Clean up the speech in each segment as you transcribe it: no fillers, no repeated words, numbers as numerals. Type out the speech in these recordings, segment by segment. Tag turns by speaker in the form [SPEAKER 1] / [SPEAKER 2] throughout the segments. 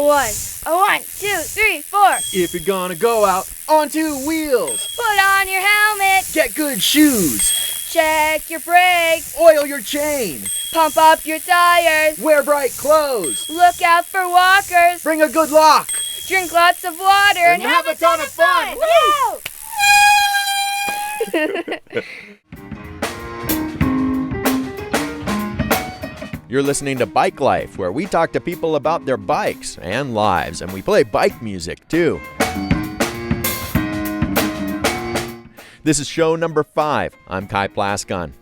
[SPEAKER 1] A one, two, three, four.
[SPEAKER 2] If you're gonna go out on two wheels,
[SPEAKER 1] Put on your helmet.
[SPEAKER 2] get good shoes,
[SPEAKER 1] Check your brakes.
[SPEAKER 2] oil your chain,
[SPEAKER 1] Pump up your tires.
[SPEAKER 2] wear bright clothes,
[SPEAKER 1] Look out for walkers.
[SPEAKER 2] bring a good lock.
[SPEAKER 1] Drink lots of water and have a ton of fun. Woo!
[SPEAKER 3] You're listening to Bike Life, where we talk to people about their bikes and lives, and we play bike music too. This is show number 5. I'm Kai Plascon.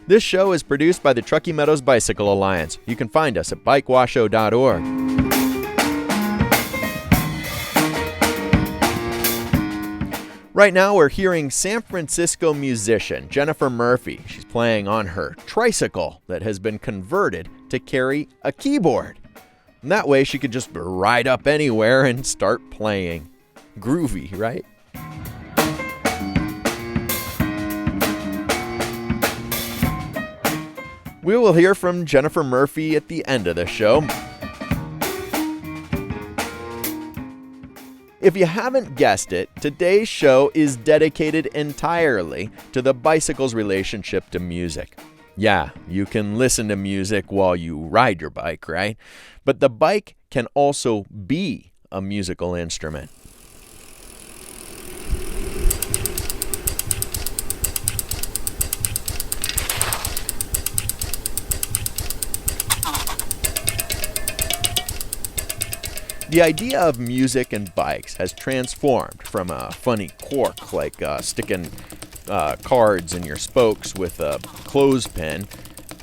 [SPEAKER 3] This show is produced by the Truckee Meadows Bicycle Alliance. You can find us at bikewasho.org. Right now, we're hearing San Francisco musician Jennifer Murphy. She's playing on her tricycle that has been converted to carry a keyboard. And that way, she could just ride up anywhere and start playing. Groovy, right? We will hear from Jennifer Murphy at the end of the show. If you haven't guessed it, today's show is dedicated entirely to the bicycle's relationship to music. Yeah, you can listen to music while you ride your bike, right? But the bike can also be a musical instrument. The idea of music and bikes has transformed from a funny quirk like sticking cards in your spokes with a clothespin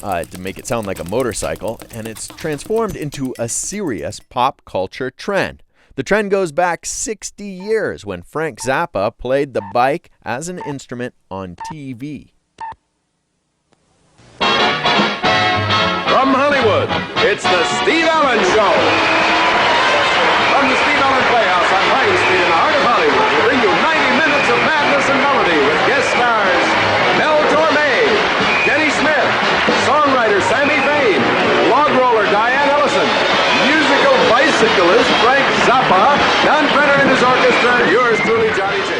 [SPEAKER 3] to make it sound like a motorcycle, and it's transformed into a serious pop culture trend. The trend goes back 60 years when Frank Zappa played the bike as an instrument on TV.
[SPEAKER 4] From Hollywood, it's the Steve Allen Show. From the Steve Allen Playhouse on Pine Street in the heart of Hollywood, we bring you 90 minutes of madness and melody with guest stars Mel Torme, Jenny Smith, songwriter Sammy Fain, log roller Diane Ellison, musical bicyclist Frank Zappa, Don Brenner and his orchestra, and yours truly, Johnny J.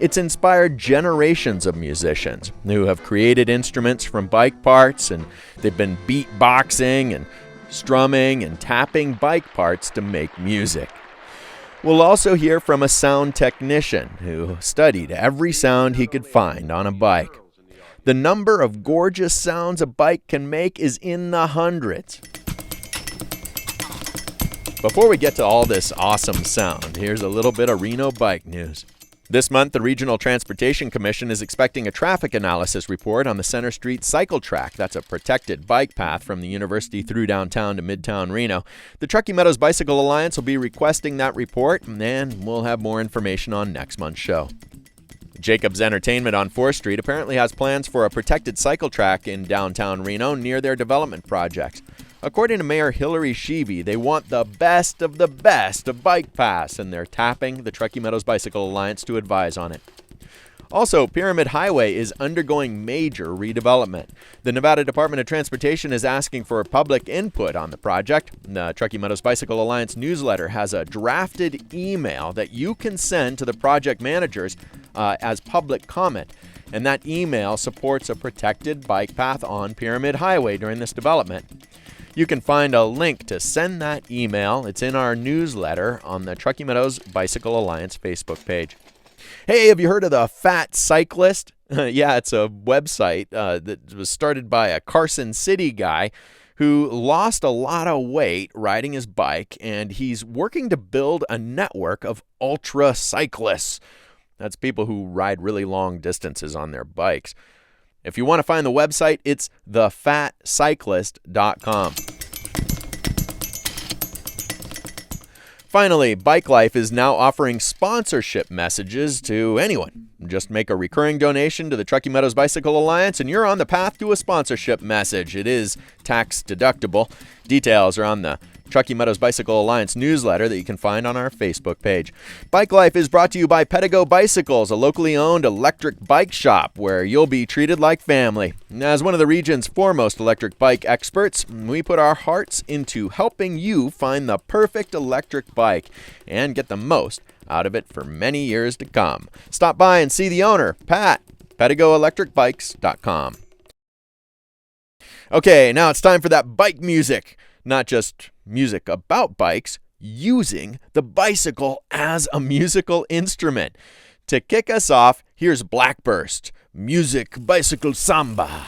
[SPEAKER 3] It's inspired generations of musicians who have created instruments from bike parts, and they've been beatboxing and strumming and tapping bike parts to make music. We'll also hear from a sound technician who studied every sound he could find on a bike. The number of gorgeous sounds a bike can make is in the hundreds. Before we get to all this awesome sound, here's a little bit of Reno bike news. This month, the Regional Transportation Commission is expecting a traffic analysis report on the Center Street cycle track. That's a protected bike path from the university through downtown to Midtown Reno. The Truckee Meadows Bicycle Alliance will be requesting that report, and we'll have more information on next month's show. Jacobs Entertainment on 4th Street apparently has plans for a protected cycle track in downtown Reno near their development projects. According to Mayor Hillary Sheevy, they want the best of bike paths, and they're tapping the Truckee Meadows Bicycle Alliance to advise on it. Also, Pyramid Highway is undergoing major redevelopment. The Nevada Department of Transportation is asking for public input on the project. The Truckee Meadows Bicycle Alliance newsletter has a drafted email that you can send to the project managers as public comment. And that email supports a protected bike path on Pyramid Highway during this development. You can find a link to send that email. It's in our newsletter on the Truckee Meadows Bicycle Alliance Facebook page. Hey, have you heard of the Fat Cyclist? Yeah, it's a website that was started by a Carson City guy who lost a lot of weight riding his bike, and he's working to build a network of ultra cyclists. That's people who ride really long distances on their bikes. If you want to find the website, it's thefatcyclist.com. Finally, Bike Life is now offering sponsorship messages to anyone. Just make a recurring donation to the Truckee Meadows Bicycle Alliance, and you're on the path to a sponsorship message. It is tax deductible. Details are on the Truckee Meadows Bicycle Alliance newsletter that you can find on our Facebook page. Bike Life is brought to you by Pedigo Bicycles, a locally owned electric bike shop where you'll be treated like family. As one of the region's foremost electric bike experts, we put our hearts into helping you find the perfect electric bike and get the most out of it for many years to come. Stop by and see the owner, Pat, PedigoElectricBikes.com. Okay, now it's time for that bike music. Not just music about bikes, using the bicycle as a musical instrument. To kick us off, here's Blackburst, Music Bicycle Samba.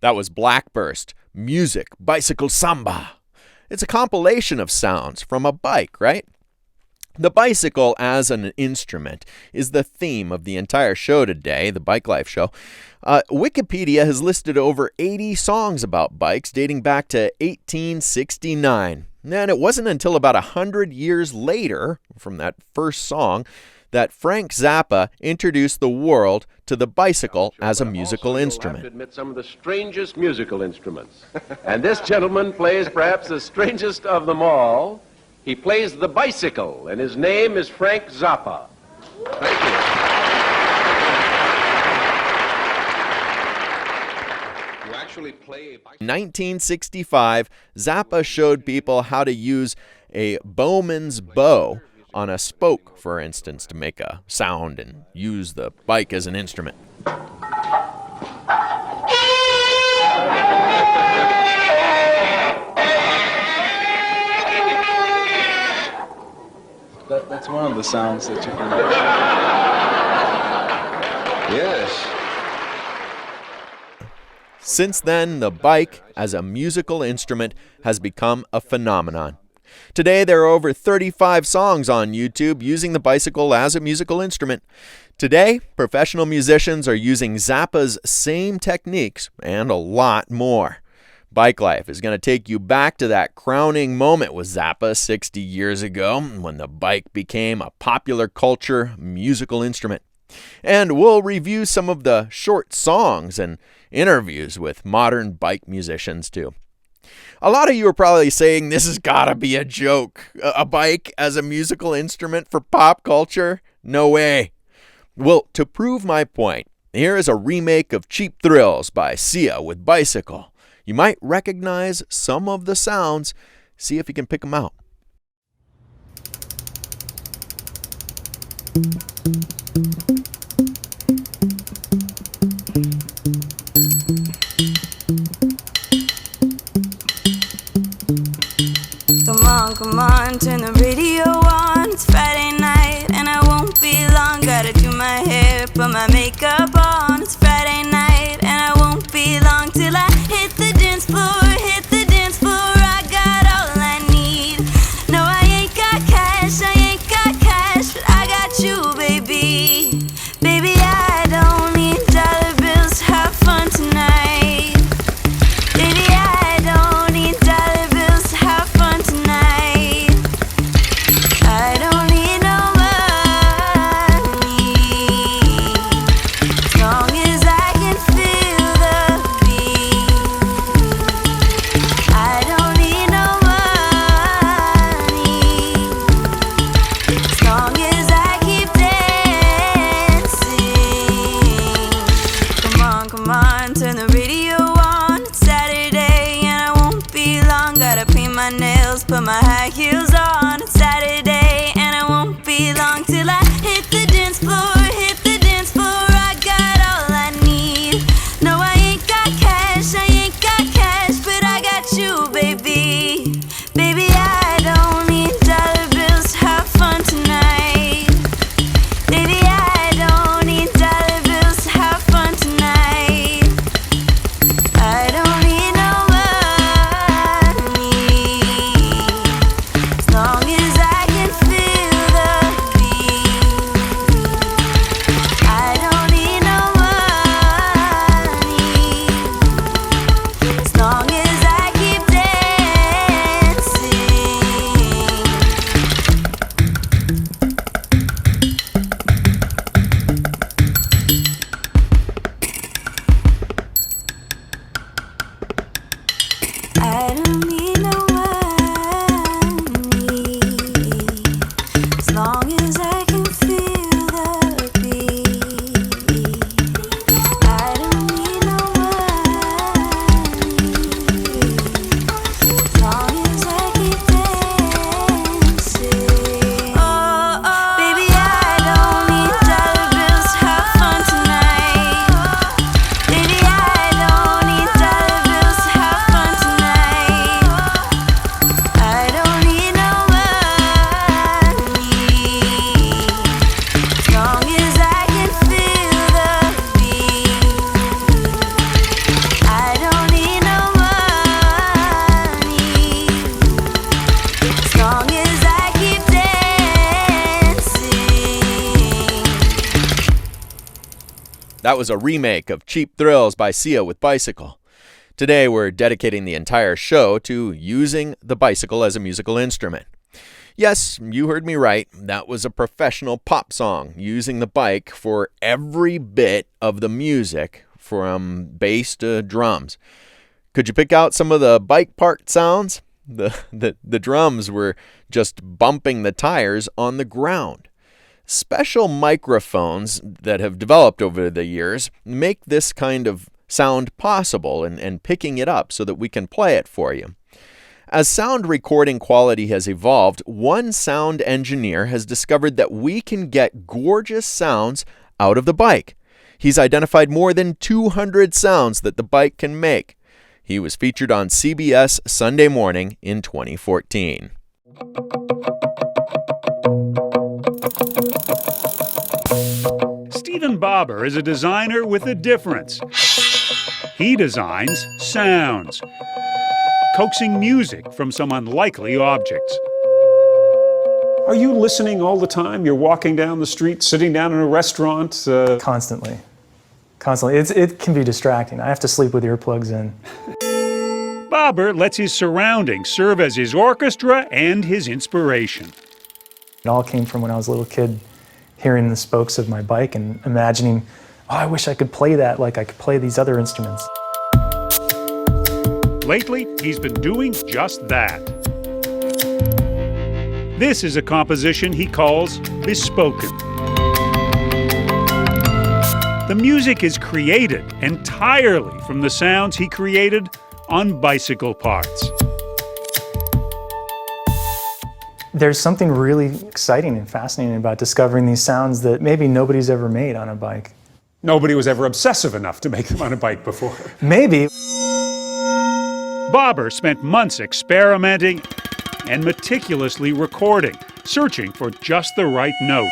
[SPEAKER 3] That was Blackburst, Music Bicycle Samba. It's a compilation of sounds from a bike, right? The bicycle as an instrument is the theme of the entire show today, the Bike Life show. Wikipedia has listed over 80 songs about bikes dating back to 1869. And it wasn't until about 100 years later, from that first song, that Frank Zappa introduced the world to the bicycle as a musical instrument.
[SPEAKER 4] You'll have to admit some of the strangest musical instruments. And this gentleman plays perhaps the strangest of them all. He plays the bicycle, and his name is Frank Zappa. Thank you.
[SPEAKER 3] 1965, Zappa showed people how to use a bowman's bow on a spoke, for instance, to make a sound and use the bike as an instrument.
[SPEAKER 5] That's one of the sounds that you can do.
[SPEAKER 4] Yes.
[SPEAKER 3] Since then, the bike as a musical instrument has become a phenomenon. Today, there are over 35 songs on YouTube using the bicycle as a musical instrument. Today, professional musicians are using Zappa's same techniques and a lot more. Bike Life is going to take you back to that crowning moment with Zappa 60 years ago when the bike became a popular culture musical instrument. And we'll review some of the short songs and interviews with modern bike musicians too. A lot of you are probably saying this has got to be a joke. A bike as a musical instrument for pop culture? No way. Well, to prove my point, here is a remake of Cheap Thrills by Sia with Bicycle. You might recognize some of the sounds. See if you can pick them out.
[SPEAKER 6] Come on, turn the radio on. It's Friday night and I won't be long. Gotta do my hair, put my makeup on. It's Friday night and I won't be long till I hit the dance floor, hit the dance floor. I got all I need. No, I ain't got cash, but I got you, baby. Baby, I don't need dollar bills, have fun tonight. dance, put my high heels on. It's Saturday and I won't be long till I hit the dance floor, hit the dance floor. I got all I need. No, I ain't got cash, but I got you, baby. Baby, I don't need dollar bills to have fun tonight. Baby, I don't need dollar bills to have fun tonight. I don't need no money, as long as I can feel the beat. I don't need no money, as long as I keep dancing. I don't need no money, as long as I can feel the beat. I don't need no money, as long as I keep dancing. Oh, oh, baby, I don't need dollar bills to have fun tonight. Baby, I don't need dollar bills to have fun tonight. I don't need no money, as long as I can feel the beat. I don't need no money, as long as I keep dancing.
[SPEAKER 3] That was a remake of Cheap Thrills by Sia with Bicycle. Today we're dedicating the entire show to using the bicycle as a musical instrument. Yes, you heard me right. That was a professional pop song using the bike for every bit of the music, from bass to drums. Could you pick out some of the bike part sounds? The drums were just bumping the tires on the ground. Special microphones that have developed over the years make this kind of sound possible and picking it up so that we can play it for you. As sound recording quality has evolved, one sound engineer has discovered that we can get gorgeous sounds out of the bike. He's identified more than 200 sounds that the bike can make. He was featured on CBS Sunday Morning in 2014.
[SPEAKER 7] Stephen Bobber is a designer with a difference. He designs sounds, coaxing music from some unlikely objects. Are you listening all the time? You're walking down the street, sitting down in a restaurant?
[SPEAKER 8] Constantly. It can be distracting. I have to sleep with earplugs in.
[SPEAKER 7] Bobber lets his surroundings serve as his orchestra and his inspiration.
[SPEAKER 8] It all came from when I was a little kid, hearing the spokes of my bike and imagining, oh, I wish I could play that like I could play these other instruments.
[SPEAKER 7] Lately, he's been doing just that. This is a composition he calls Bespoken. The music is created entirely from the sounds he created on bicycle parts.
[SPEAKER 8] There's something really exciting and fascinating about discovering these sounds that maybe nobody's ever made on a bike.
[SPEAKER 7] Nobody was ever obsessive enough to make them on a bike before.
[SPEAKER 8] Maybe.
[SPEAKER 7] Bobber spent months experimenting and meticulously recording, searching for just the right notes.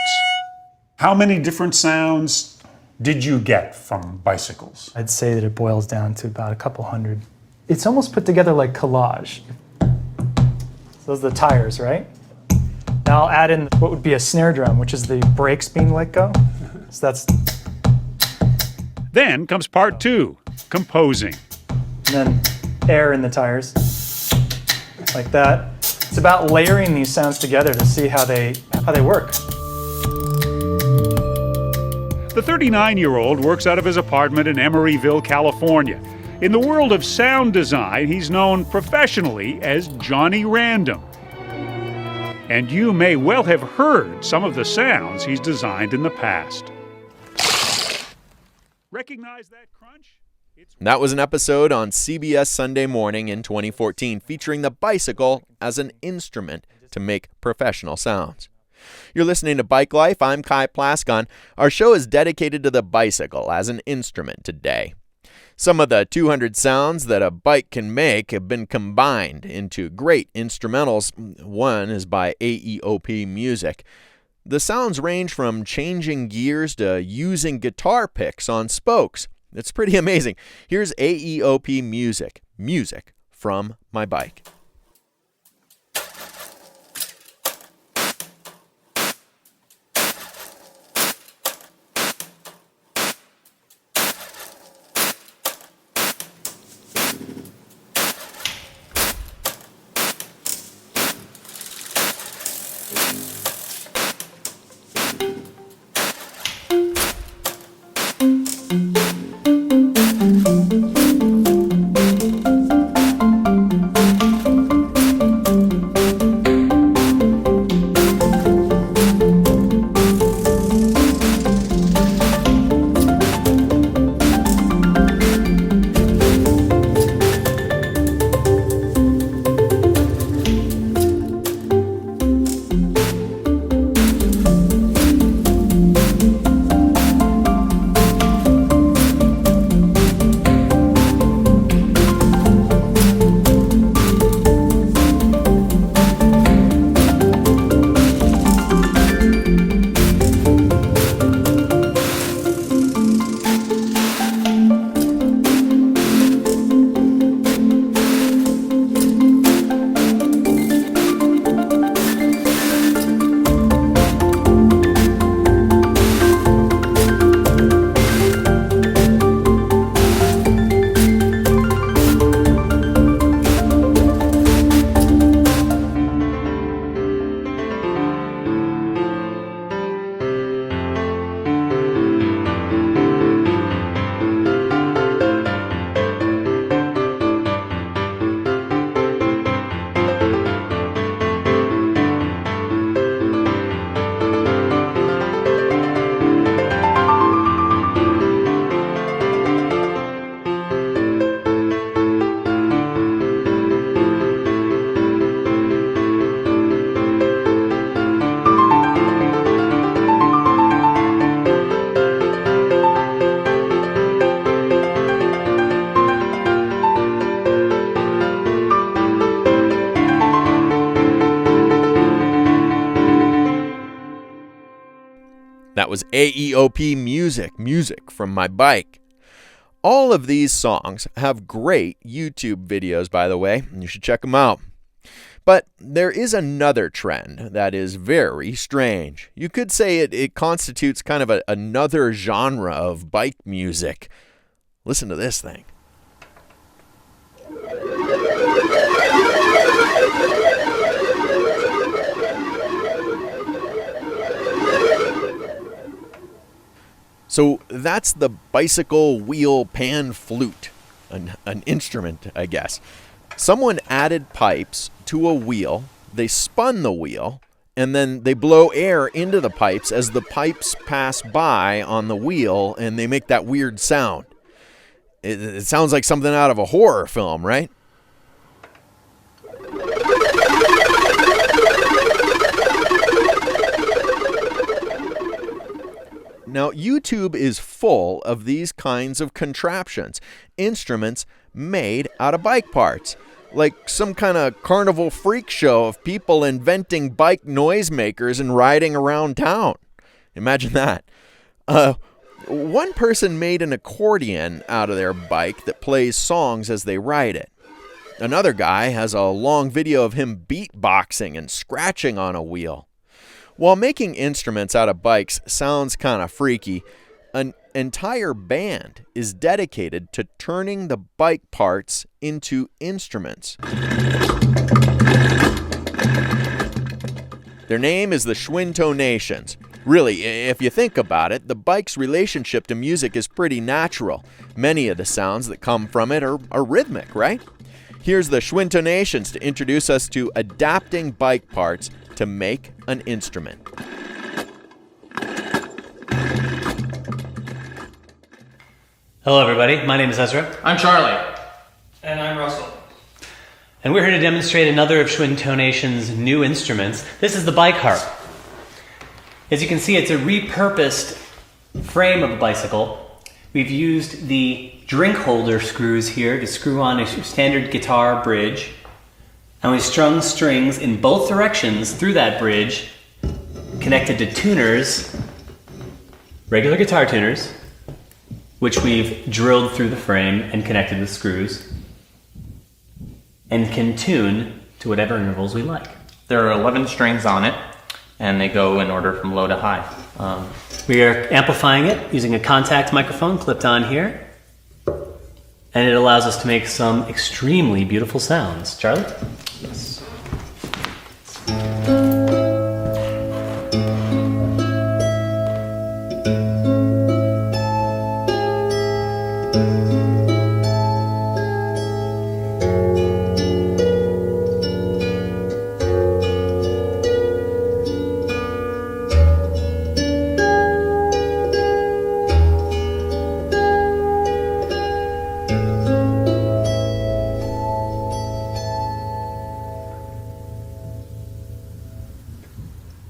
[SPEAKER 7] How many different sounds did you get from bicycles?
[SPEAKER 8] I'd say that it boils down to about a couple hundred. It's almost put together like collage. So those are the tires, right? Now I'll add in what would be a snare drum, which is the brakes being let go. So that's...
[SPEAKER 7] Then comes part two, composing.
[SPEAKER 8] And then air in the tires, like that. It's about layering these sounds together to see how they work.
[SPEAKER 7] The 39-year-old works out of his apartment in Emeryville, California. In the world of sound design, he's known professionally as Johnny Random. And you may well have heard some of the sounds he's designed in the past. Recognize that crunch?
[SPEAKER 3] That was an episode on CBS Sunday Morning in 2014 featuring the bicycle as an instrument to make professional sounds. You're listening to Bike Life. I'm Kai Plaskon. Our show is dedicated to the bicycle as an instrument today. Some of the 200 sounds that a bike can make have been combined into great instrumentals. One is by AEOP Music. The sounds range from changing gears to using guitar picks on spokes. It's pretty amazing. Here's AEOP Music, music from my bike. That was AEOP Music, music from my bike. All of these songs have great YouTube videos, by the way, and you should check them out. But there is another trend that is very strange. You could say it constitutes kind of another genre of bike music. Listen to this thing. So that's the bicycle wheel pan flute, an instrument, I guess. Someone added pipes to a wheel, they spun the wheel, and then they blow air into the pipes as the pipes pass by on the wheel, and they make that weird sound. It sounds like something out of a horror film, right? Now, YouTube is full of these kinds of contraptions, instruments made out of bike parts, like some kind of carnival freak show of people inventing bike noisemakers and riding around town. Imagine that. One person made an accordion out of their bike that plays songs as they ride it. Another guy has a long video of him beatboxing and scratching on a wheel. While making instruments out of bikes sounds kind of freaky, an entire band is dedicated to turning the bike parts into instruments. Their name is the Schwinto Nations. Really, if you think about it, the bike's relationship to music is pretty natural. Many of the sounds that come from it are rhythmic, right? Here's the Schwinto Nations to introduce us to adapting bike parts to make an instrument.
[SPEAKER 9] Thank you. Hello everybody, my name is Ezra.
[SPEAKER 10] I'm Charlie.
[SPEAKER 11] And I'm Russell.
[SPEAKER 9] And we're here to demonstrate another of Schwintonation's new instruments. This is the bike harp. As you can see, it's a repurposed frame of a bicycle. We've used the drink holder screws here to screw on a standard guitar bridge. And we've strung strings in both directions through that bridge, connected to tuners, regular guitar tuners, which we've drilled through the frame and connected with screws, and can tune to whatever intervals we like.
[SPEAKER 10] There are 11 strings on it, and they go in order from low to high.
[SPEAKER 9] We are amplifying it using a contact microphone clipped on here, and it allows us to make some extremely beautiful sounds. Charlie?
[SPEAKER 10] Yes.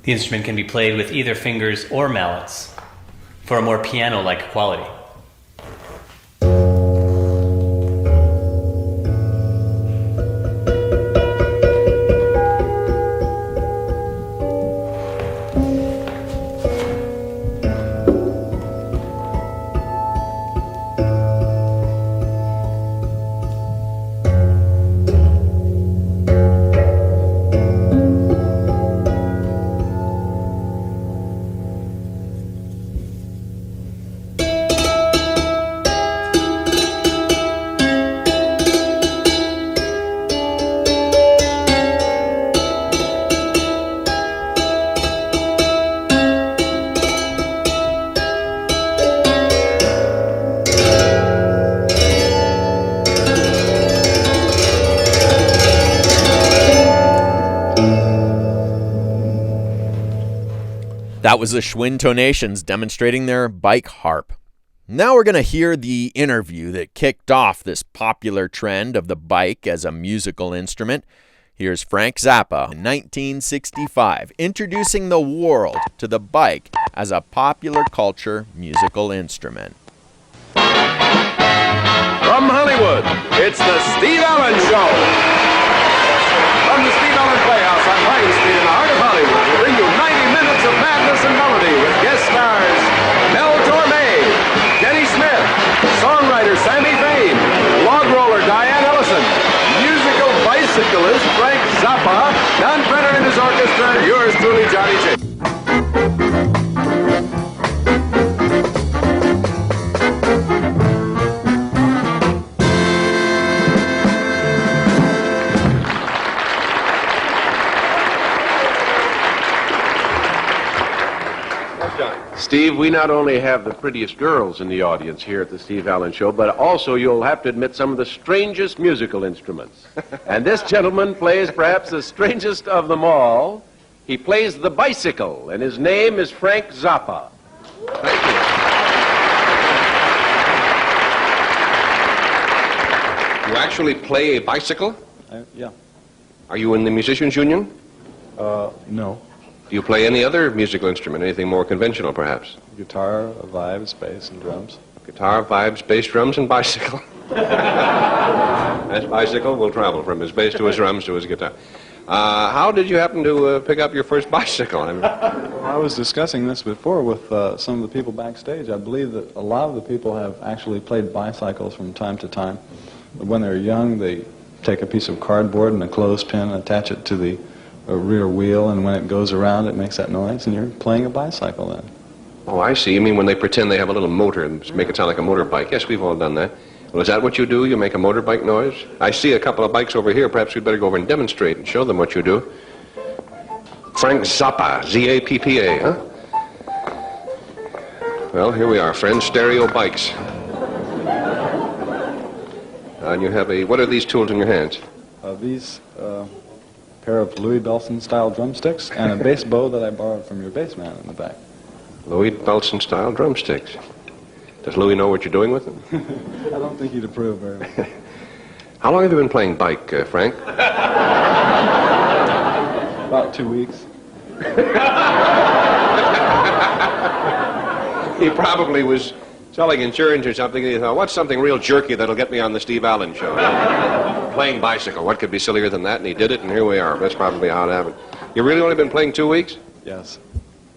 [SPEAKER 9] The instrument can be played with either fingers or mallets for a more piano-like quality.
[SPEAKER 3] That was the Schwintonations demonstrating their bike harp. Now we're going to hear the interview that kicked off this popular trend of the bike as a musical instrument. Here's Frank Zappa in 1965, introducing the world to the bike as a popular culture musical instrument.
[SPEAKER 4] From Hollywood, it's the Steve Allen Show. From the Steve Allen Playhouse on Pine Street in the heart of Hollywood, we bring you 90 minutes of madness and melody with guest stars Mel Torme, Jenny Smith, songwriter Sammy Fain, log roller Diane Ellison, musical bicyclist Frank Zappa, Don Brenner and his orchestra, yours truly, Johnny J. Steve, we not only have the prettiest girls in the audience here at the Steve Allen Show, but also you'll have to admit some of the strangest musical instruments. And this gentleman plays perhaps the strangest of them all. He plays the bicycle, and his name is Frank Zappa. Thank you.
[SPEAKER 12] You actually play a bicycle?
[SPEAKER 5] Yeah.
[SPEAKER 12] Are you in the Musicians Union?
[SPEAKER 5] No.
[SPEAKER 12] Do you play any other musical instrument, anything more conventional, perhaps?
[SPEAKER 5] Guitar, vibes, bass, and drums.
[SPEAKER 12] Guitar, vibes, bass, drums, and bicycle. That's bicycle will travel from his bass to his drums to his guitar. How did you happen to pick up your first bicycle?
[SPEAKER 5] I was discussing this before with some of the people backstage. I believe that a lot of the people have actually played bicycles from time to time. When they're young, they take a piece of cardboard and a clothespin and attach it to the rear wheel, and when it goes around, it makes that noise, and you're playing a bicycle then.
[SPEAKER 12] Oh, I see. You mean when they pretend they have a little motor and make it sound like a motorbike? Yes, we've all done that. Well, is that what you do? You make a motorbike noise? I see a couple of bikes over here. Perhaps we'd better go over and demonstrate and show them what you do. Frank Zappa, Z-A-P-P-A, huh? Well, here we are, friends. Stereo bikes. And you have what are these tools in your hands?
[SPEAKER 5] These pair of Louis Bellson-style drumsticks and a bass bow that I borrowed from your bass man in the back.
[SPEAKER 12] Louis Bellson-style drumsticks. Does Louis know what you're doing with him?
[SPEAKER 5] I don't think he'd approve very much.
[SPEAKER 12] How long have you been playing bike, Frank?
[SPEAKER 5] About 2 weeks.
[SPEAKER 12] He probably was selling insurance or something, and he thought, what's something real jerky that'll get me on the Steve Allen show? Playing bicycle. What could be sillier than that? And he did it, and here we are. That's probably how it happened. You really only been playing 2 weeks?
[SPEAKER 5] Yes.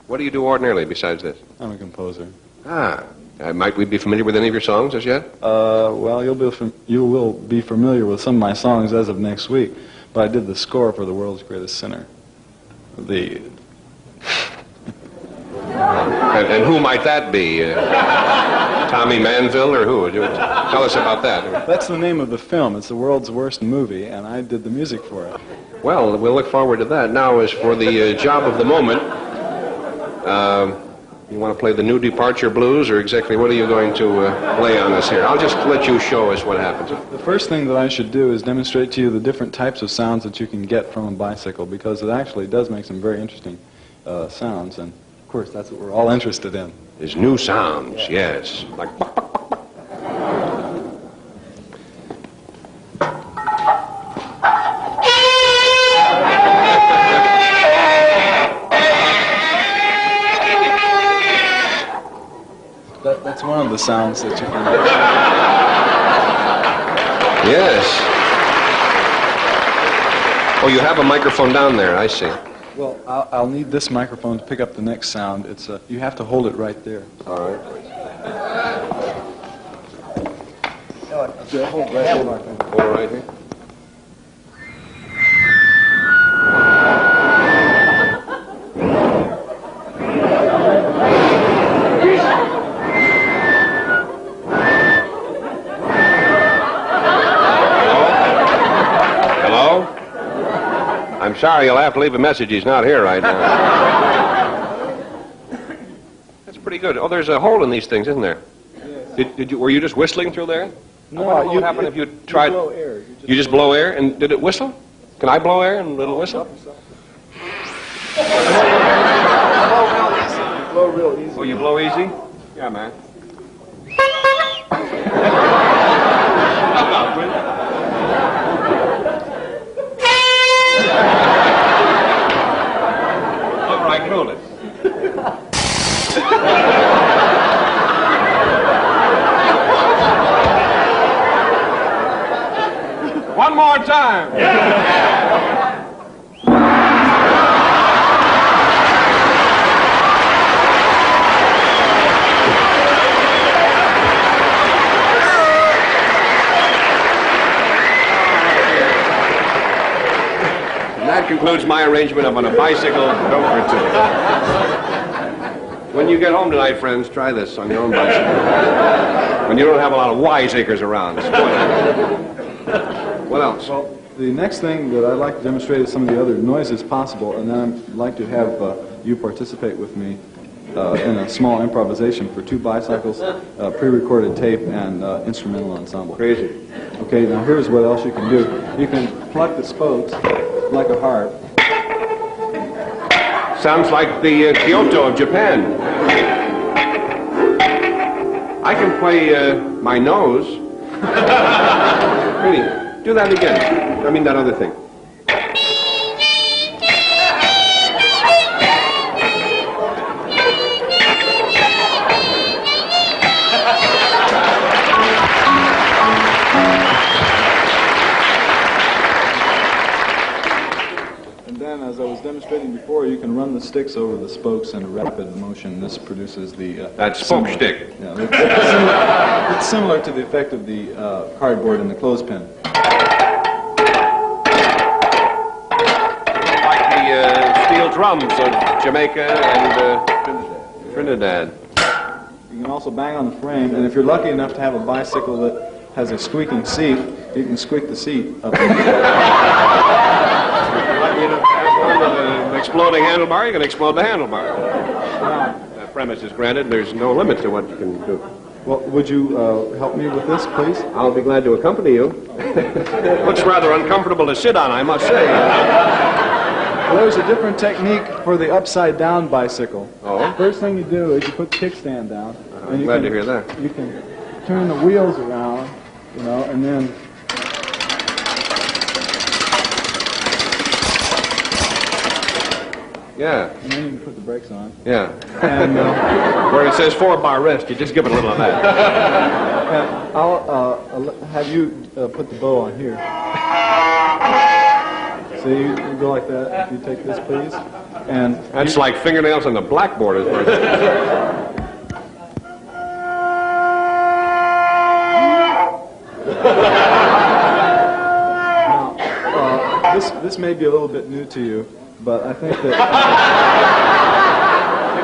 [SPEAKER 12] What do you do ordinarily besides this?
[SPEAKER 5] I'm a composer.
[SPEAKER 12] Ah. Might we be familiar with any of your songs as yet?
[SPEAKER 5] Well, you will be familiar with some of my songs as of next week, but I did the score for The World's Greatest Sinner.
[SPEAKER 12] And who might that be? Tommy Manville or who? Tell us about that.
[SPEAKER 5] That's the name of the film. It's The World's Worst Movie, and I did the music for it.
[SPEAKER 12] Well, we'll look forward to that. Now, as for the job of the moment, you want to play the New Departure Blues, or exactly what are you going to lay on us here? I'll just let you show us what happens.
[SPEAKER 5] The first thing that I should do is demonstrate to you the different types of sounds that you can get from a bicycle, because it actually does make some very interesting sounds, and of course that's what we're all interested in.
[SPEAKER 12] There's new sounds, yes. Like
[SPEAKER 5] That's one of the sounds that you can...
[SPEAKER 12] Yes. Oh, you have a microphone down there, I see.
[SPEAKER 5] Well, I'll need this microphone to pick up the next sound. It's you have to hold it right there.
[SPEAKER 12] All right.
[SPEAKER 5] Hold right here.
[SPEAKER 12] Hold it right here. I'm sorry, you'll have to leave a message. He's not here right now. That's pretty good. Oh, there's a hole in these things, isn't there? Yes. Were you just whistling through there?
[SPEAKER 5] No.
[SPEAKER 12] What would happen if you tried?
[SPEAKER 5] You blow air.
[SPEAKER 12] You just blow air, and did it whistle? Can I blow air and it'll whistle?
[SPEAKER 5] Blow real easy.
[SPEAKER 12] Oh, you blow easy? Yeah, man. All right, hold it. One more time. That concludes my arrangement of on a bicycle over to. When you get home tonight, friends, try this on your own bicycle. When you don't have a lot of wiseacres around. What else?
[SPEAKER 5] Well, the next thing that I'd like to demonstrate is some of the other noises possible, and then I'd like to have you participate with me in a small improvisation for 2 bicycles, pre-recorded tape, and instrumental ensemble.
[SPEAKER 12] Crazy.
[SPEAKER 5] Okay, now here's what else you can do. You can pluck the spokes like a harp.
[SPEAKER 12] Sounds like the Kyoto of Japan. I can play my nose. Really, do that again. I mean that other thing.
[SPEAKER 5] As I was demonstrating before, you can run the sticks over the spokes in a rapid motion. This produces the...
[SPEAKER 12] that spoke stick.
[SPEAKER 5] Yeah, it's similar to the effect of the cardboard in the clothespin.
[SPEAKER 12] Like the steel drums of Jamaica and Trinidad.
[SPEAKER 5] You can also bang on the frame, and if you're lucky enough to have a bicycle that has a squeaking seat, you can squeak the seat up.
[SPEAKER 12] Exploding handlebar, you can explode the handlebar. That premise is granted, there's no limit to what you can do.
[SPEAKER 5] Well, would you help me with this, please?
[SPEAKER 12] I'll be glad to accompany you. Looks rather uncomfortable to sit on, I must say.
[SPEAKER 5] Well, there's a different technique for the upside-down bicycle.
[SPEAKER 12] Oh?
[SPEAKER 5] First thing you do is you put the kickstand down,
[SPEAKER 12] I'm glad to hear that.
[SPEAKER 5] You can turn the wheels around, and then
[SPEAKER 12] Yeah.
[SPEAKER 5] And then you can put the brakes on.
[SPEAKER 12] Yeah.
[SPEAKER 5] And
[SPEAKER 12] where it says 4-bar rest, you just give it a little of that.
[SPEAKER 5] And I'll have you put the bow on here. So you go like that. If you take this, please. And
[SPEAKER 12] that's like fingernails on the blackboard, is what
[SPEAKER 5] Now, this may be a little bit new to you, but I think that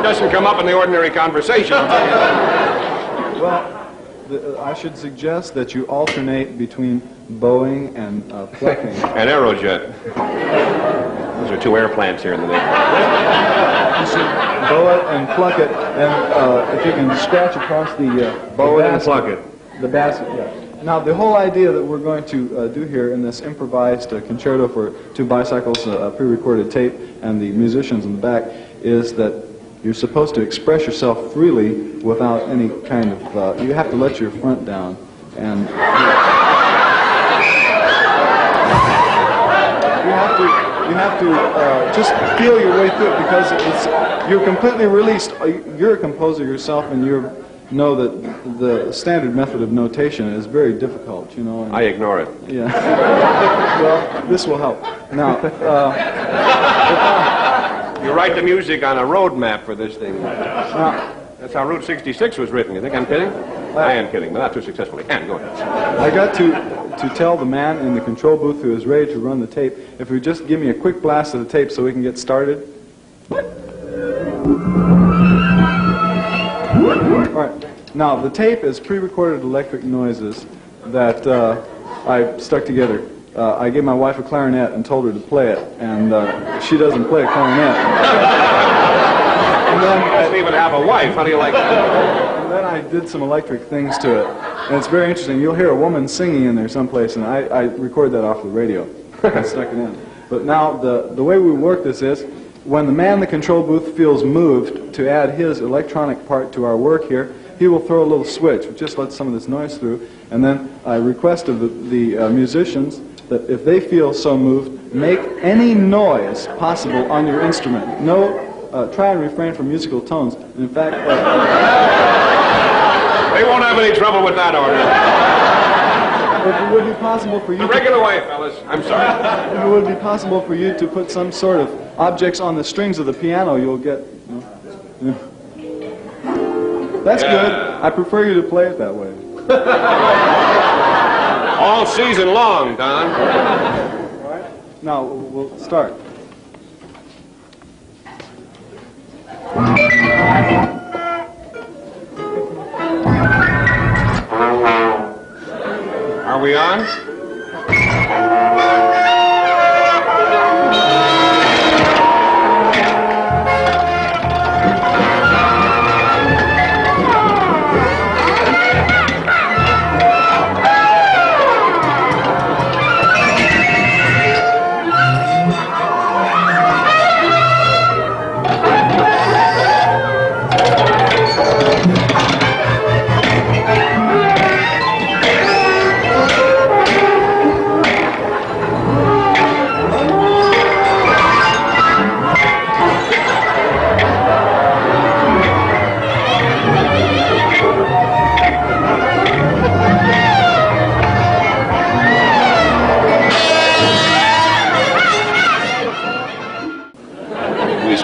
[SPEAKER 12] it doesn't come up in the ordinary conversation. I'll tell you that.
[SPEAKER 5] Well, I should suggest that you alternate between bowing and plucking.
[SPEAKER 12] And Aerojet. Those are two air plants here in the neighborhood.
[SPEAKER 5] You should bow it and pluck it, and if you can scratch across the
[SPEAKER 12] bow it and
[SPEAKER 5] basket,
[SPEAKER 12] pluck it.
[SPEAKER 5] The basket, yeah. Now, the whole idea that we're going to do here in this improvised concerto for two bicycles, pre-recorded tape, and the musicians in the back, is that you're supposed to express yourself freely without any kind of, you have to let your front down, and you have to just feel your way through it, because you're completely released. You're a composer yourself, and you know that the standard method of notation is very difficult, and
[SPEAKER 12] I ignore it.
[SPEAKER 5] Yeah. Well, this will help. Now,
[SPEAKER 12] you write the music on a road map for this thing. That's how Route 66 was written. You think I'm kidding? I am kidding, but not too successfully. And go ahead.
[SPEAKER 5] I got to tell the man in the control booth who is ready to run the tape, if he would just give me a quick blast of the tape so we can get started. All right. Now, the tape is pre-recorded electric noises that I stuck together. I gave my wife a clarinet and told her to play it, and she doesn't play a clarinet. And then,
[SPEAKER 12] she doesn't even have a wife. How do you like that?
[SPEAKER 5] And then I did some electric things to it, and it's very interesting. You'll hear a woman singing in there someplace, and I recorded that off the radio. I stuck it in. But now, the way we work this is, when the man in the control booth feels moved to add his electronic part to our work here, he will throw a little switch, which just lets some of this noise through, and then I request of the musicians that if they feel so moved, make any noise possible on your instrument. Try and refrain from musical tones. In fact,
[SPEAKER 12] they won't have any trouble with that order.
[SPEAKER 5] If it would be possible for you
[SPEAKER 12] the regular way, fellas. I'm sorry.
[SPEAKER 5] If it would be possible for you to put some sort of objects on the strings of the piano, you'll get. That's good. I prefer you to play it that way.
[SPEAKER 12] All season long, Don.
[SPEAKER 5] All right. Now we'll start.
[SPEAKER 12] Are we on?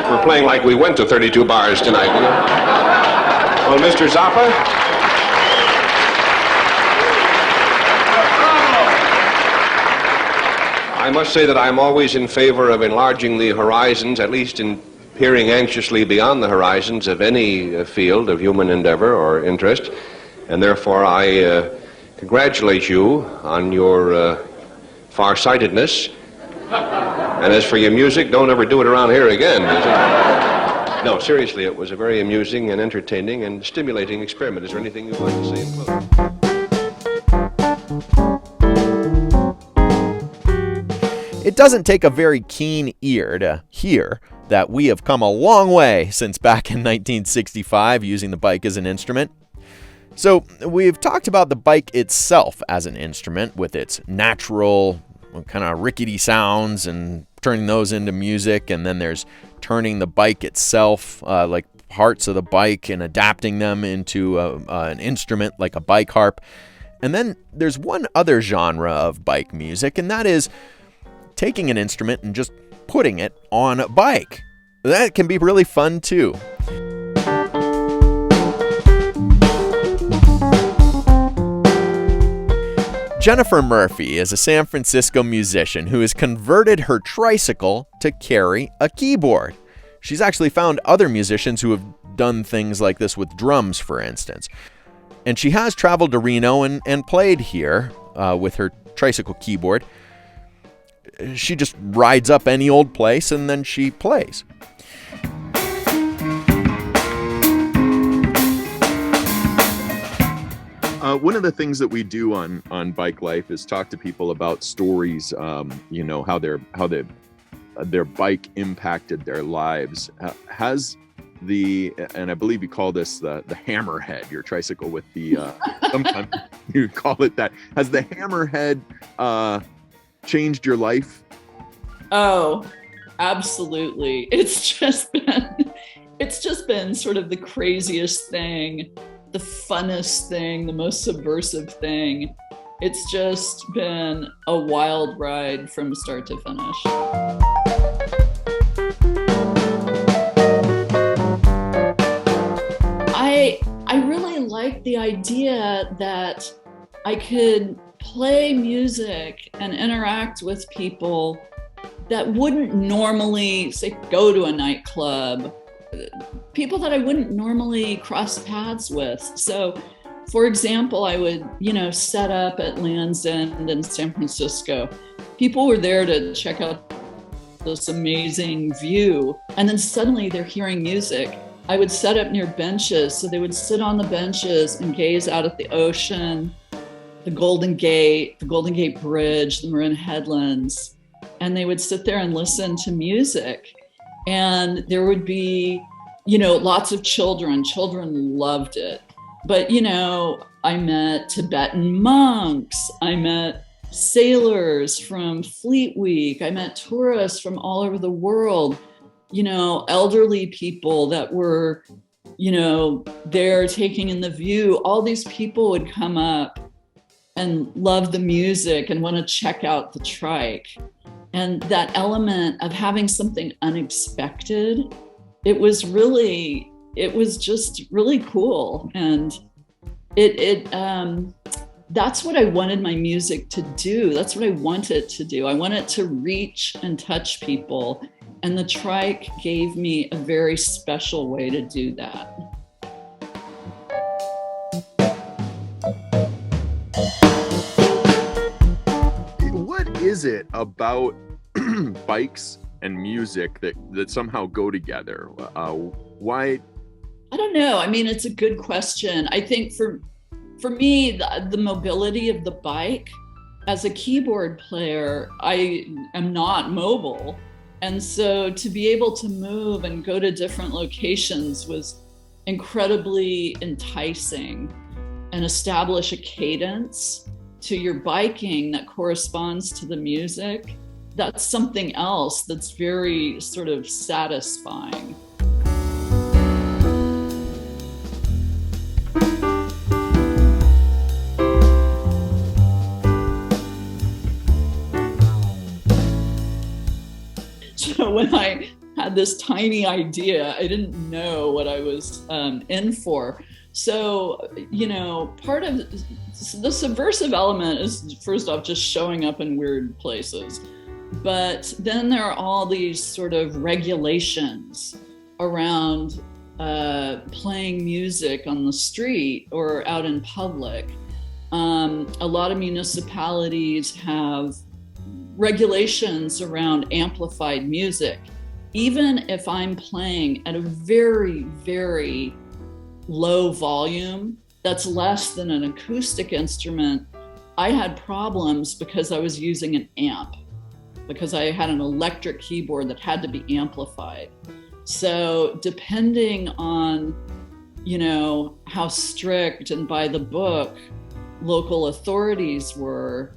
[SPEAKER 12] We're playing like we went to 32 bars tonight, you know? Well, Mr. Zappa? I must say that I'm always in favor of enlarging the horizons, at least in peering anxiously beyond the horizons of any field of human endeavor or interest, and therefore I congratulate you on your farsightedness. And as for your music, don't ever do it around here again. No, seriously, it was a very amusing and entertaining and stimulating experiment. Is there anything you'd like to say in closing?
[SPEAKER 3] It doesn't take a very keen ear to hear that we have come a long way since back in 1965 using the bike as an instrument. So we've talked about the bike itself as an instrument with its natural kind of rickety sounds and turning those into music. And then there's turning the bike itself, like parts of the bike, and adapting them into an instrument like a bike harp. And then there's one other genre of bike music, and that is taking an instrument and just putting it on a bike. That can be really fun too. Jennifer Murphy is a San Francisco musician who has converted her tricycle to carry a keyboard. She's actually found other musicians who have done things like this with drums, for instance. And she has traveled to Reno and played here with her tricycle keyboard. She just rides up any old place and then she plays. One of the things that we do on Bike Life is talk to people about stories, how their bike impacted their lives. Has and I believe you call this the hammerhead, your tricycle with the, sometimes you call it that. Has the hammerhead changed your life?
[SPEAKER 13] Oh, absolutely. It's just been sort of the craziest thing, the funnest thing, the most subversive thing. It's just been a wild ride from start to finish. I really like the idea that I could play music and interact with people that wouldn't normally, say, go to a nightclub, people that I wouldn't normally cross paths with. So, for example, I would, set up at Land's End in San Francisco. People were there to check out this amazing view, and then suddenly they're hearing music. I would set up near benches, so they would sit on the benches and gaze out at the ocean, the Golden Gate Bridge, the Marin Headlands, and they would sit there and listen to music. And there would be, lots of children. Children loved it. But, I met Tibetan monks. I met sailors from Fleet Week. I met tourists from all over the world. Elderly people that were, there taking in the view. All these people would come up and love the music and want to check out the trike. And that element of having something unexpected, it was just really cool. And that's what I wanted my music to do. That's what I want it to do. I want it to reach and touch people. And the trike gave me a very special way to do that.
[SPEAKER 3] What is it about bikes and music that somehow go together? Why?
[SPEAKER 13] I don't know. I mean, it's a good question. I think for me, the mobility of the bike, as a keyboard player, I am not mobile. And so to be able to move and go to different locations was incredibly enticing, and establish a cadence to your biking that corresponds to the music. That's something else that's very sort of satisfying. So when I had this tiny idea, I didn't know what I was in for. So, part of the subversive element is, first off, just showing up in weird places. But then there are all these sort of regulations around playing music on the street or out in public. A lot of municipalities have regulations around amplified music. Even if I'm playing at a very, very low volume, that's less than an acoustic instrument, I had problems because I was using an amp, because I had an electric keyboard that had to be amplified. So depending on how strict and by the book local authorities were,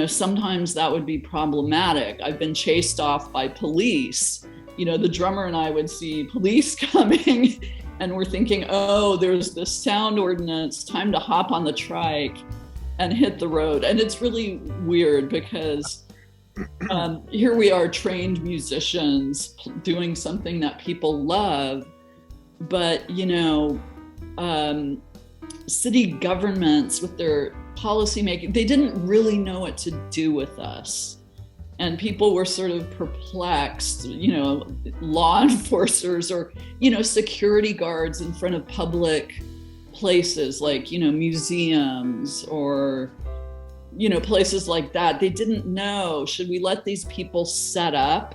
[SPEAKER 13] sometimes that would be problematic. I've been chased off by police. The drummer and I would see police coming and we're thinking, oh, there's this sound ordinance, time to hop on the trike and hit the road. And it's really weird because here we are, trained musicians doing something that people love, but city governments with their policy making, they didn't really know what to do with us. And people were sort of perplexed, law enforcers or, security guards in front of public places like, museums or, places like that. They didn't know, should we let these people set up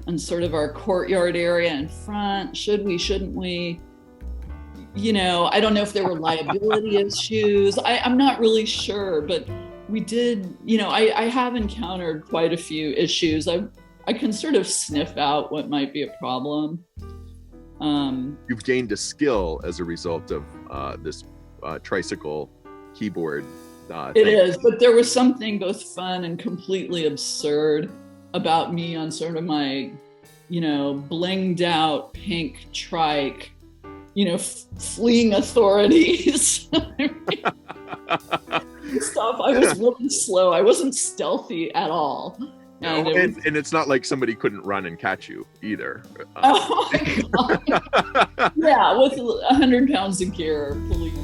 [SPEAKER 13] on sort of our courtyard area in front? Should we, shouldn't we? I don't know if there were liability issues. I'm not really sure, but we did, I have encountered quite a few issues. I can sort of sniff out what might be a problem.
[SPEAKER 3] You've gained a skill as a result of this tricycle keyboard
[SPEAKER 13] It is, but there was something both fun and completely absurd about me on sort of my, blinged out pink trike, fleeing authorities. Stuff. I was really slow. I wasn't stealthy at all.
[SPEAKER 3] And it's not like somebody couldn't run and catch you either.
[SPEAKER 13] Oh my God. Yeah, with 100 pounds of gear, believe me.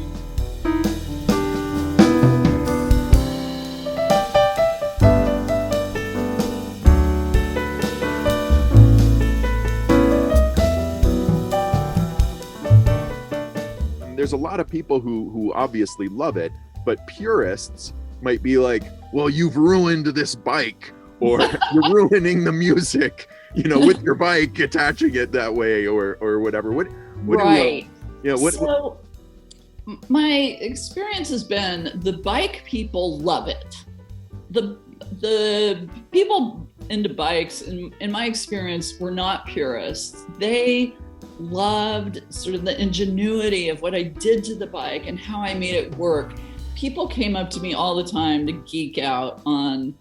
[SPEAKER 3] There's a lot of people who obviously love it, but purists might be like, well, you've ruined this bike, or you're ruining the music, with your bike, attaching it that way, or whatever. What
[SPEAKER 13] right.
[SPEAKER 3] So
[SPEAKER 13] my experience has been the bike people love it. The people into bikes, in my experience, were not purists. They loved sort of the ingenuity of what I did to the bike and how I made it work. People came up to me all the time to geek out on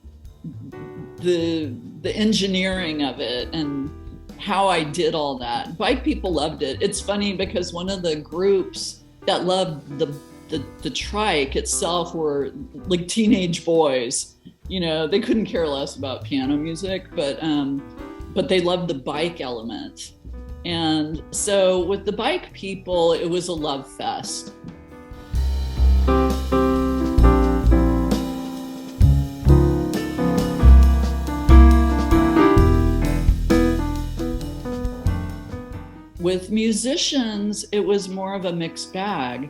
[SPEAKER 13] the engineering of it and how I did all that. Bike people loved it. It's funny because one of the groups that loved the trike itself were like teenage boys. They couldn't care less about piano music, but they loved the bike element. And so with the bike people, it was a love fest. With musicians, it was more of a mixed bag.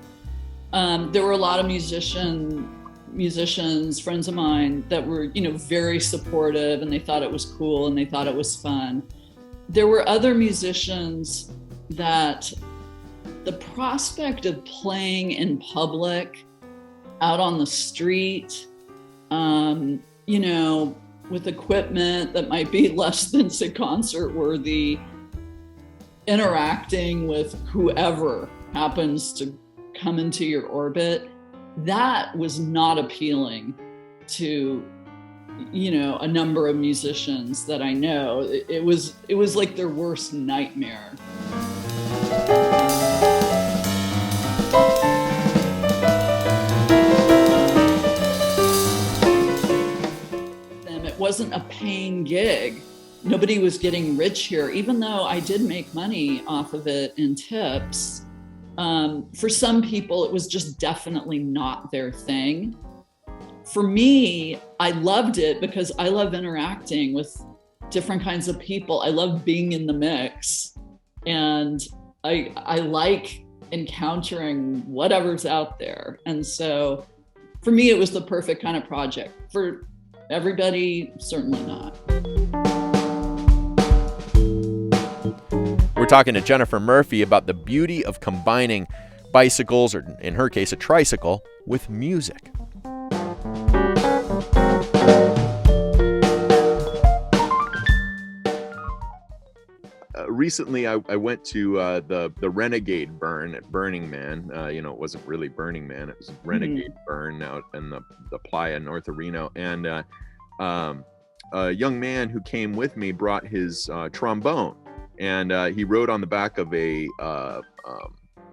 [SPEAKER 13] There were a lot of musicians, friends of mine, that were, very supportive, and they thought it was cool and they thought it was fun. There were other musicians that the prospect of playing in public, out on the street, with equipment that might be less than say concert worthy, interacting with whoever happens to come into your orbit, that was not appealing to a number of musicians that I know. It was like their worst nightmare. It wasn't a paying gig. Nobody was getting rich here, even though I did make money off of it in tips. For some people, it was just definitely not their thing. For me, I loved it because I love interacting with different kinds of people. I love being in the mix, and I like encountering whatever's out there. And so for me, it was the perfect kind of project. For everybody, certainly not.
[SPEAKER 3] We're talking to Jennifer Murphy about the beauty of combining bicycles, or in her case, a tricycle, with music. recently I went to the Renegade Burn at Burning Man. It wasn't really Burning Man; it was Renegade Burn out in the playa north of Reno. And a young man who came with me brought his trombone, and he rode on the back of a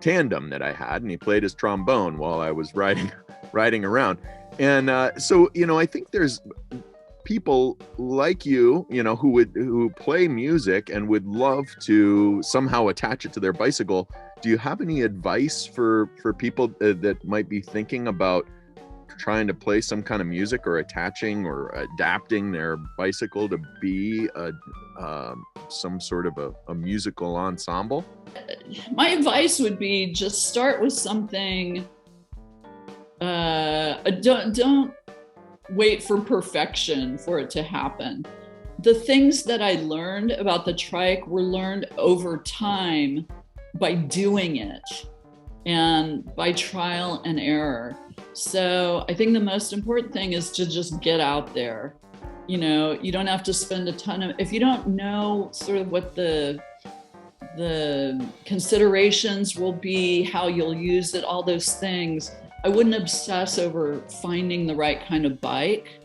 [SPEAKER 3] tandem that I had, and he played his trombone while I was riding around. And so I think there's people like you, who play music and would love to somehow attach it to their bicycle. Do you have any advice for people that might be thinking about trying to play some kind of music or attaching or adapting their bicycle to be some sort of a musical ensemble?
[SPEAKER 13] My advice would be just start with something. Don't wait for perfection for it to happen. The things that I learned about the trike were learned over time by doing it and by trial and error. So I think the most important thing is to just get out there. You don't have to spend a ton of, if you don't know sort of what the considerations will be, how you'll use it, all those things, I wouldn't obsess over finding the right kind of bike.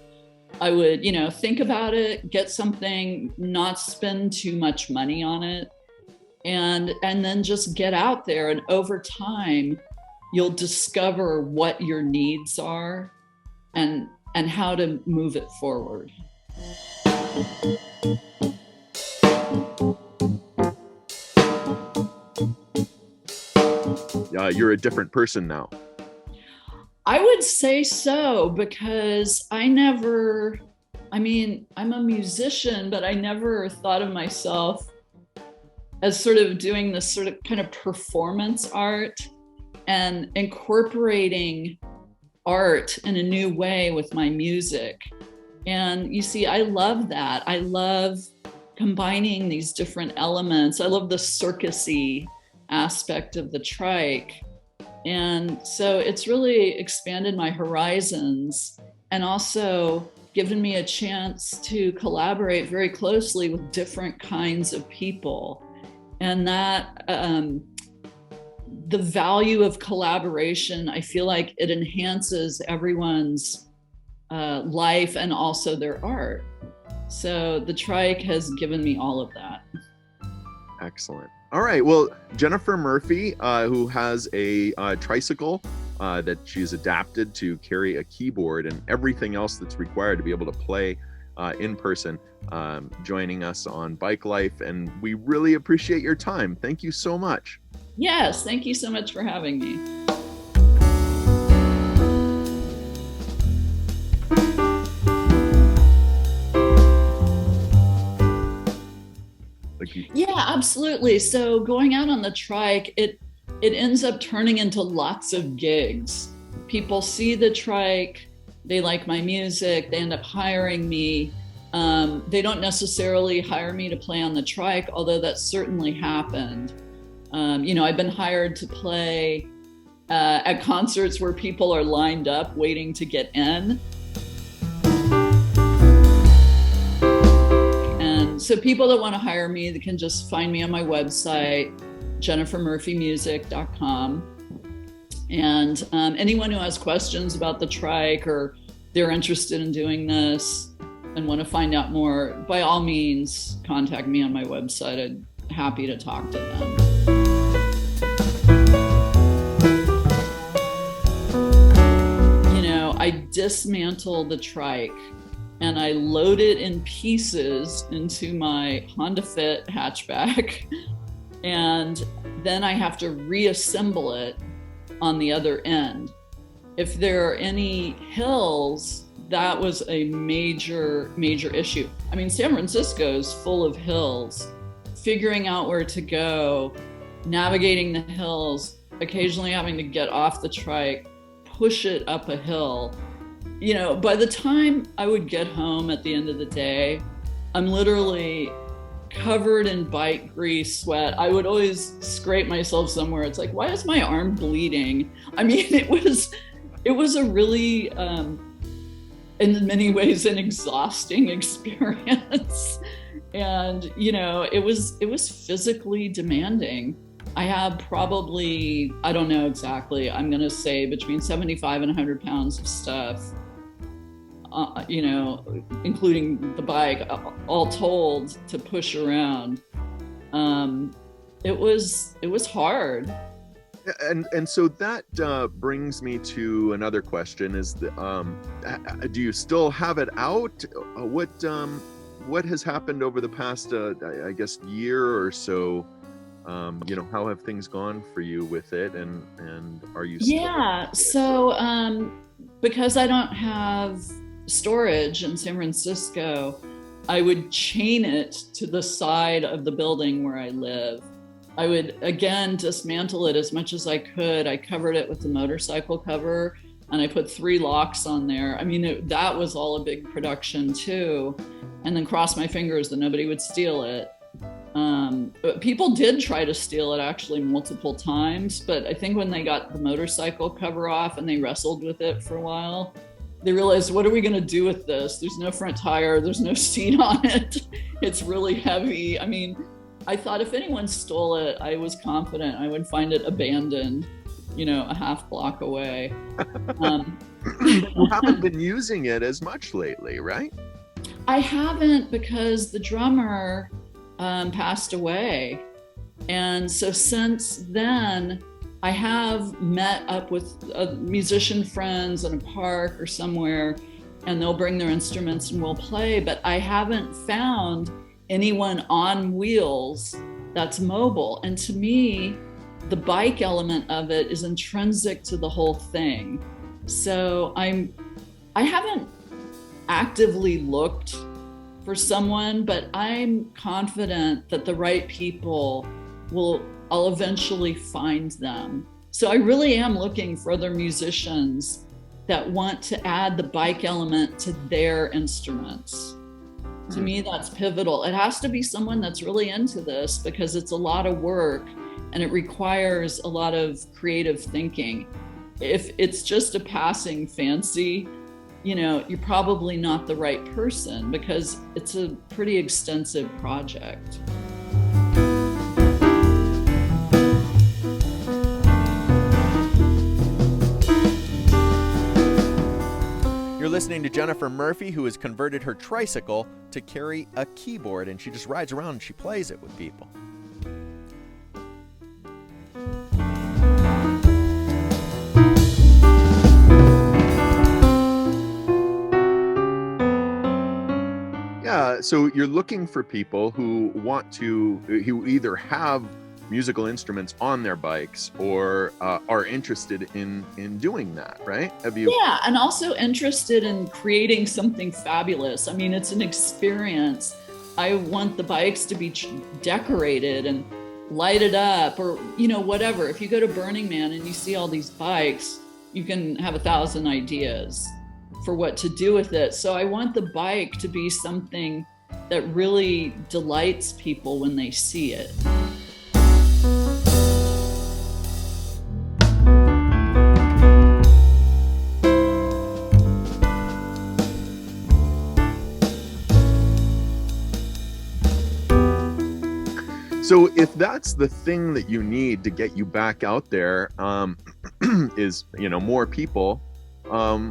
[SPEAKER 13] I would, think about it, get something, not spend too much money on it, and then just get out there. And over time, you'll discover what your needs are and how to move it forward.
[SPEAKER 3] You're a different person now.
[SPEAKER 13] I would say so, because I'm a musician, but I never thought of myself as sort of doing this sort of kind of performance art and incorporating art in a new way with my music. And you see, I love that. I love combining these different elements. I love the circusy aspect of the trike. And so it's really expanded my horizons and also given me a chance to collaborate very closely with different kinds of people. And that the value of collaboration, I feel like it enhances everyone's life and also their art. So the trike has given me all of that.
[SPEAKER 3] Excellent. All right. Well, Jennifer Murphy, who has a tricycle that she's adapted to carry a keyboard and everything else that's required to be able to play in person, joining us on Bike Life. And we really appreciate your time. Thank you so much.
[SPEAKER 13] Yes. Thank you so much for having me. Yeah, absolutely. So going out on the trike, it ends up turning into lots of gigs. People see the trike, they like my music, they end up hiring me. They don't necessarily hire me to play on the trike, although that certainly happened. I've been hired to play at concerts where people are lined up waiting to get in. So people that want to hire me, they can just find me on my website, jennifermurphymusic.com. And anyone who has questions about the trike or they're interested in doing this and want to find out more, by all means, contact me on my website. I'm happy to talk to them. I dismantle the trike and I load it in pieces into my Honda Fit hatchback. And then I have to reassemble it on the other end. If there are any hills, that was a major issue. I mean, San Francisco is full of hills. Figuring out where to go, navigating the hills, occasionally having to get off the trike, push it up a hill. By the time I would get home at the end of the day, I'm literally covered in bike grease, sweat. I would always scrape myself somewhere. It's like, why is my arm bleeding? I mean, it was a really, in many ways, an exhausting experience. And, you know, it was physically demanding. I have probably, I don't know exactly, I'm going to say between 75 and 100 pounds of stuff, you know, including the bike, all told, to push around. It was hard.
[SPEAKER 3] And so that brings me to another question: is the, do you still have it out? What has happened over the past, I guess, year or so? You know, how have things gone for you with it, and are you still?
[SPEAKER 13] Yeah, so because I don't have storage in San Francisco, I would chain it to the side of the building where I live. I would, again, dismantle it as much as I could. I covered it with the motorcycle cover, and I put 3 locks on there. I mean, that was all a big production too. And then cross my fingers that nobody would steal it. But people did try to steal it actually multiple times, but I think when they got the motorcycle cover off and they wrestled with it for a while, they realized, what are we going to do with this? There's no front tire, there's no seat on it. It's really heavy. I mean, I thought if anyone stole it, I was confident I would find it abandoned, you know, a half block away.
[SPEAKER 3] You haven't been using it as much lately, right?
[SPEAKER 13] I haven't, because the drummer passed away. And so since then, I have met up with musician friends in a park or somewhere, and they'll bring their instruments and we'll play, but I haven't found anyone on wheels that's mobile. And to me, the bike element of it is intrinsic to the whole thing. So I haven't actively looked for someone, but I'm confident that the right people I'll eventually find them. So I really am looking for other musicians that want to add the bike element to their instruments. To me, that's pivotal. It has to be someone that's really into this, because it's a lot of work and it requires a lot of creative thinking. If it's just a passing fancy, you know, you're probably not the right person, because it's a pretty extensive project.
[SPEAKER 3] You're listening to Jennifer Murphy, who has converted her tricycle to carry a keyboard, and she just rides around and she plays it with people. Yeah, so you're looking for people who who either have musical instruments on their bikes or are interested in doing that, right? Have you?
[SPEAKER 13] Yeah, and also interested in creating something fabulous. I mean, it's an experience. I want the bikes to be decorated and lighted up, or, you know, whatever. If you go to Burning Man and you see all these bikes, you can have 1,000 ideas for what to do with it. So I want the bike to be something that really delights people when they see it.
[SPEAKER 3] So if that's the thing that you need to get you back out there, is, you know, more people,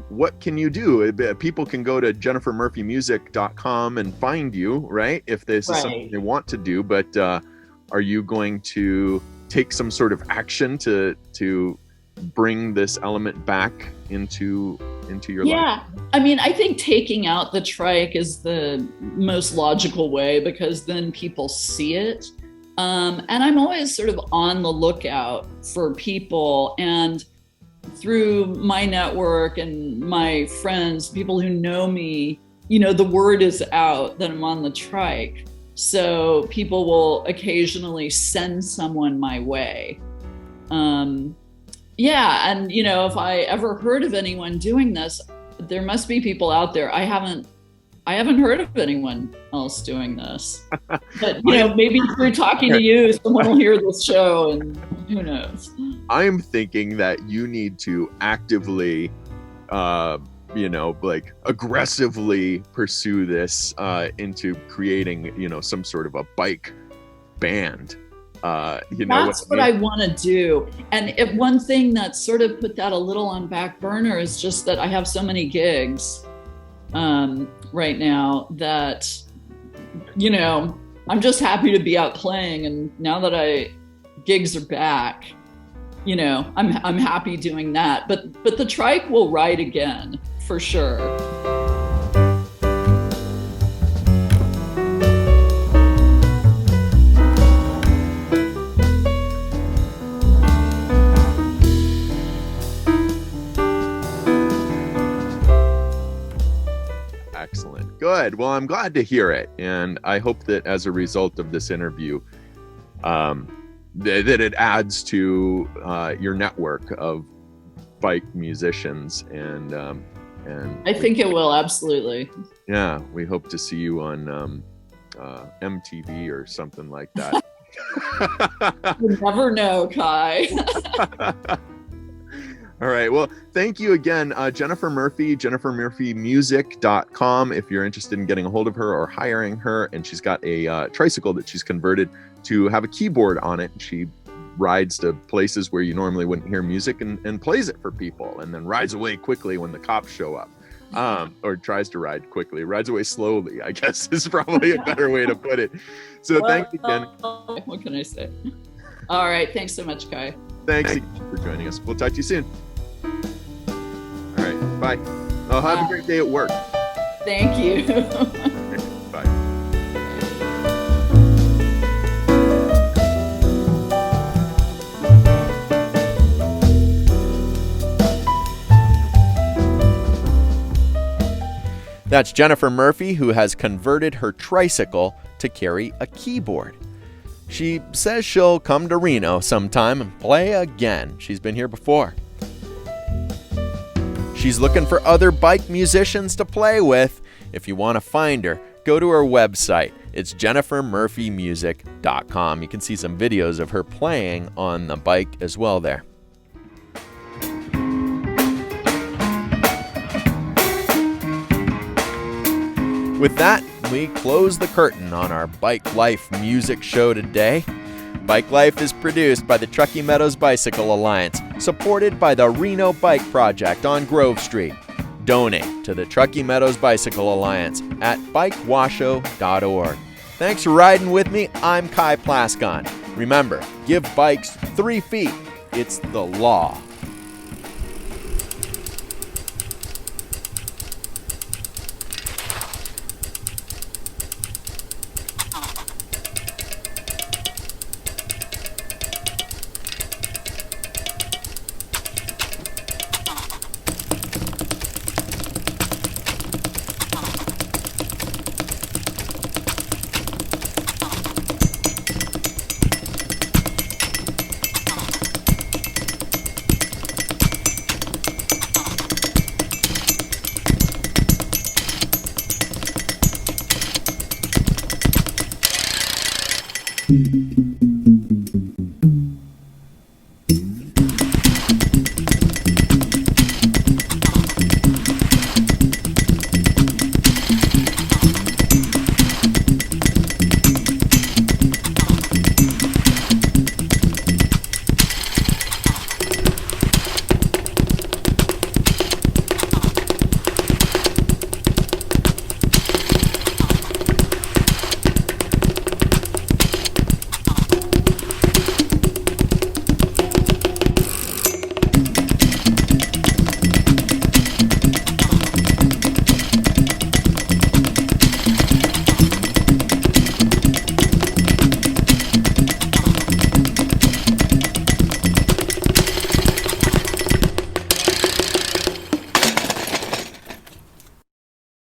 [SPEAKER 3] what can you do? People can go to jennifermurphymusic.com and find you, right? If this is something they want to do, but are you going to take some sort of action to bring this element back into your life?
[SPEAKER 13] Yeah, I mean, I think taking out the trike is the most logical way, because then people see it. And I'm always sort of on the lookout for people, and through my network and my friends, people who know me, you know, the word is out that I'm on the trike. So people will occasionally send someone my way. Yeah, and, you know, if I ever heard of anyone doing this, there must be people out there. I haven't heard of anyone else doing this, but, you know, maybe through talking to you, someone will hear this show, and who knows.
[SPEAKER 3] I'm thinking that you need to actively like aggressively pursue this into creating, some sort of a bike band.
[SPEAKER 13] That's what I want to do. And one thing that sort of put that a little on back burner is just that I have so many gigs right now that, I'm just happy to be out playing. And now that gigs are back, I'm happy doing that. But the trike will ride again for sure.
[SPEAKER 3] Excellent. Good. Well, I'm glad to hear it. And I hope that as a result of this interview, that it adds to your network of bike musicians. And
[SPEAKER 13] I think it will, absolutely.
[SPEAKER 3] Yeah. We hope to see you on MTV or something like that.
[SPEAKER 13] You never know, Kai.
[SPEAKER 3] All right. Well, thank you again, Jennifer Murphy, jennifermurphymusic.com if you're interested in getting a hold of her or hiring her. And she's got a tricycle that she's converted to have a keyboard on it. She rides to places where you normally wouldn't hear music and plays it for people, and then rides away quickly when the cops show up. Or tries to ride quickly, rides away slowly, I guess is probably a better way to put it. So thanks again.
[SPEAKER 13] What can I say? All right. Thanks so much, Kai.
[SPEAKER 3] Thanks again for joining us. We'll talk to you soon. All right. Bye. Oh, have a great day at work.
[SPEAKER 13] Thank you.
[SPEAKER 3] Bye. That's Jennifer Murphy, who has converted her tricycle to carry a keyboard. She says she'll come to Reno sometime and play again. She's been here before. She's looking for other bike musicians to play with. If you want to find her, go to her website. It's jennifermurphymusic.com. You can see some videos of her playing on the bike as well there. With that, we close the curtain on our Bike Life music show today. Bike Life is produced by the Truckee Meadows Bicycle Alliance, supported by the Reno Bike Project on Grove Street. Donate to the Truckee Meadows Bicycle Alliance at bikewasho.org. Thanks for riding with me. I'm Kai Plaskon. Remember, give bikes 3 feet. It's the law.
[SPEAKER 14] Thank you.